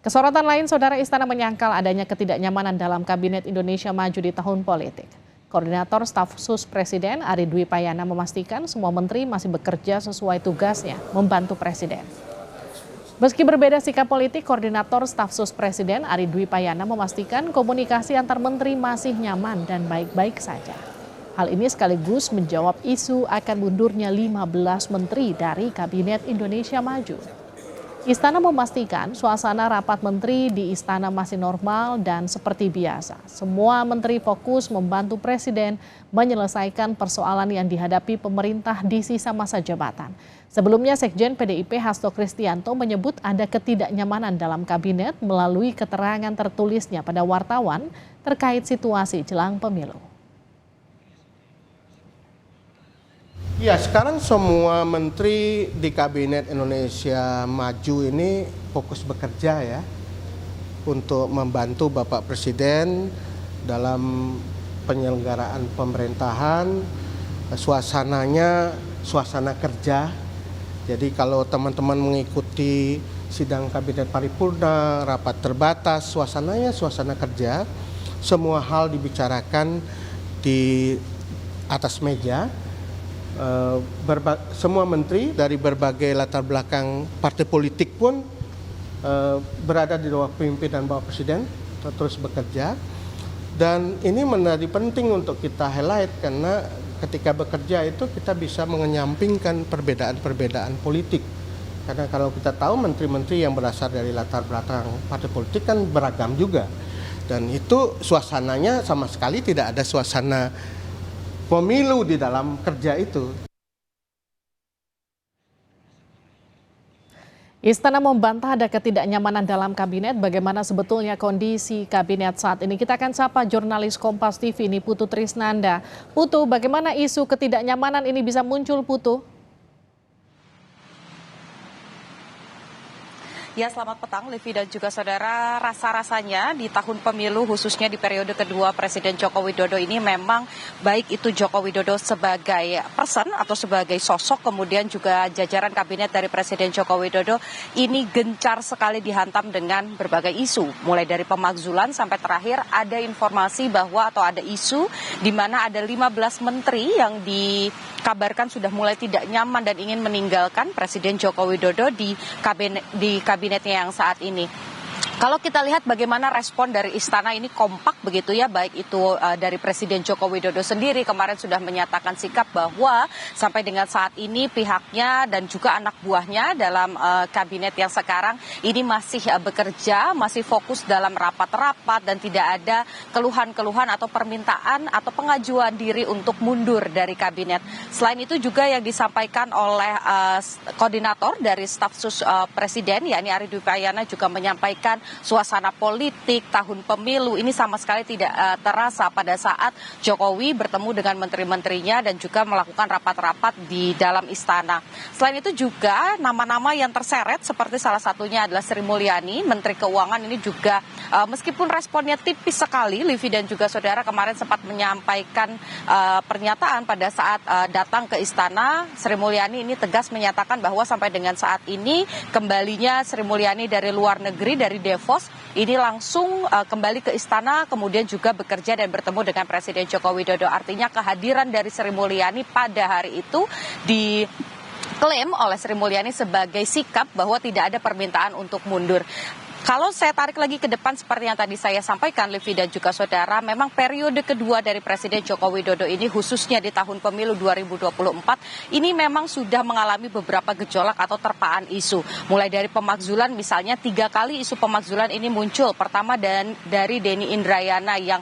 Kesorotan lain, Saudara, Istana menyangkal adanya ketidaknyamanan dalam Kabinet Indonesia Maju di tahun politik. Koordinator Staf Sus Presiden Ari Dwi Payana memastikan semua menteri masih bekerja sesuai tugasnya membantu Presiden. Meski berbeda sikap politik, Koordinator Staf Sus Presiden Ari Dwi Payana memastikan komunikasi antar menteri masih nyaman dan baik-baik saja. Hal ini sekaligus menjawab isu akan mundurnya 15 menteri dari Kabinet Indonesia Maju. Istana memastikan suasana rapat menteri di Istana masih normal dan seperti biasa. Semua menteri fokus membantu Presiden menyelesaikan persoalan yang dihadapi pemerintah di sisa masa jabatan. Sebelumnya, Sekjen PDIP Hasto Kristianto menyebut ada ketidaknyamanan dalam kabinet melalui keterangan tertulisnya pada wartawan terkait situasi jelang pemilu. Ya, sekarang semua menteri di Kabinet Indonesia Maju ini fokus bekerja ya untuk membantu Bapak Presiden dalam penyelenggaraan pemerintahan. Suasananya suasana kerja. Jadi kalau teman-teman mengikuti sidang Kabinet Paripurna, rapat terbatas, suasananya suasana kerja. Semua hal dibicarakan di atas meja. Semua menteri dari berbagai latar belakang partai politik pun berada di bawah pimpinan Bapak Presiden terus bekerja, dan ini menjadi penting untuk kita highlight karena ketika bekerja itu kita bisa mengenyampingkan perbedaan-perbedaan politik, karena kalau kita tahu menteri-menteri yang berasal dari latar belakang partai politik kan beragam juga, dan itu suasananya sama sekali tidak ada suasana pemilu di dalam kerja itu. Istana membantah ada ketidaknyamanan dalam kabinet. Bagaimana sebetulnya kondisi kabinet saat ini? Kita akan sapa jurnalis Kompas TV ini, Putu Trisnanda. Putu, bagaimana isu ketidaknyamanan ini bisa muncul, Putu? Ya, selamat petang Livi dan juga saudara. Rasa-rasanya di tahun pemilu khususnya di periode kedua Presiden Joko Widodo ini memang baik itu Joko Widodo sebagai person atau sebagai sosok, kemudian juga jajaran kabinet dari Presiden Joko Widodo ini gencar sekali dihantam dengan berbagai isu. Mulai dari pemakzulan sampai terakhir ada informasi bahwa atau ada isu di mana ada 15 menteri yang dikabarkan sudah mulai tidak nyaman dan ingin meninggalkan Presiden Joko Widodo di kabinetnya yang saat ini. Kalau kita lihat bagaimana respon dari istana ini kompak begitu ya, baik itu dari Presiden Joko Widodo sendiri kemarin sudah menyatakan sikap bahwa sampai dengan saat ini pihaknya dan juga anak buahnya dalam kabinet yang sekarang ini masih bekerja, masih fokus dalam rapat-rapat dan tidak ada keluhan-keluhan atau permintaan atau pengajuan diri untuk mundur dari kabinet. Selain itu juga yang disampaikan oleh koordinator dari staf sus Presiden yakni Ari Dwi Payana juga menyampaikan suasana politik tahun pemilu ini sama sekali tidak terasa pada saat Jokowi bertemu dengan menteri-menterinya dan juga melakukan rapat-rapat di dalam istana. Selain itu juga nama-nama yang terseret seperti salah satunya adalah Sri Mulyani, Menteri Keuangan ini juga meskipun responnya tipis sekali, Livi dan juga saudara kemarin sempat menyampaikan pernyataan pada saat datang ke istana. Sri Mulyani ini tegas menyatakan bahwa sampai dengan saat ini kembalinya Sri Mulyani dari luar negeri, dari Davos, ini langsung kembali ke istana, kemudian juga bekerja dan bertemu dengan Presiden Joko Widodo. Artinya kehadiran dari Sri Mulyani pada hari itu diklaim oleh Sri Mulyani sebagai sikap bahwa tidak ada permintaan untuk mundur. Kalau saya tarik lagi ke depan seperti yang tadi saya sampaikan, Livi dan juga saudara, memang periode kedua dari Presiden Joko Widodo ini khususnya di tahun pemilu 2024 ini memang sudah mengalami beberapa gejolak atau terpaan isu. Mulai dari pemakzulan misalnya 3 kali isu pemakzulan ini muncul. Pertama dari Denny Indrayana yang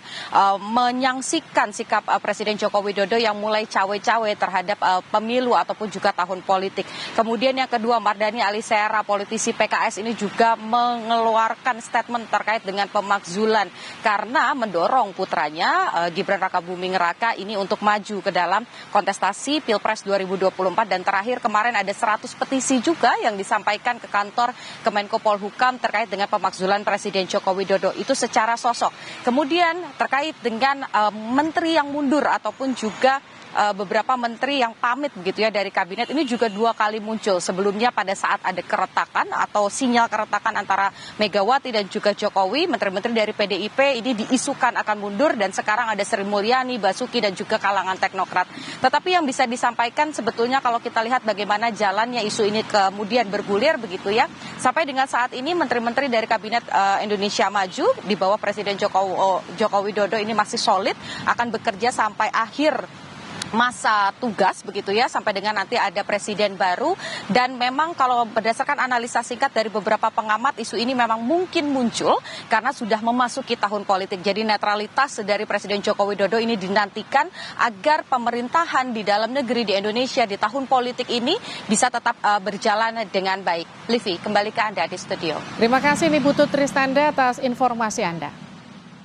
menyaksikan sikap Presiden Joko Widodo yang mulai cawe-cawe terhadap pemilu ataupun juga tahun politik. Kemudian yang kedua Mardhani Alisera, politisi PKS ini juga mengeluarkan statement terkait dengan pemakzulan karena mendorong putranya Gibran Rakabuming Raka ini untuk maju ke dalam kontestasi Pilpres 2024, dan terakhir kemarin ada 100 petisi juga yang disampaikan ke kantor Kemenko Polhukam terkait dengan pemakzulan Presiden Joko Widodo itu secara sosok. Kemudian terkait dengan menteri yang mundur ataupun juga beberapa menteri yang pamit begitu ya dari kabinet ini juga 2 kali muncul. Sebelumnya pada saat ada keretakan atau sinyal keretakan antara Megawati dan juga Jokowi, menteri-menteri dari PDIP ini diisukan akan mundur, dan sekarang ada Sri Mulyani, Basuki dan juga kalangan teknokrat. Tetapi yang bisa disampaikan sebetulnya kalau kita lihat bagaimana jalannya isu ini kemudian bergulir begitu ya. Sampai dengan saat ini menteri-menteri dari kabinet Indonesia Maju di bawah Presiden Joko Widodo ini masih solid, akan bekerja sampai akhir masa tugas begitu ya, sampai dengan nanti ada presiden baru. Dan memang kalau berdasarkan analisa singkat dari beberapa pengamat, isu ini memang mungkin muncul karena sudah memasuki tahun politik. Jadi netralitas dari Presiden Joko Widodo ini dinantikan agar pemerintahan di dalam negeri di Indonesia di tahun politik ini bisa tetap berjalan dengan baik. Livi, kembali ke Anda di studio. Terima kasih Ibu Tutri Standa atas informasi Anda.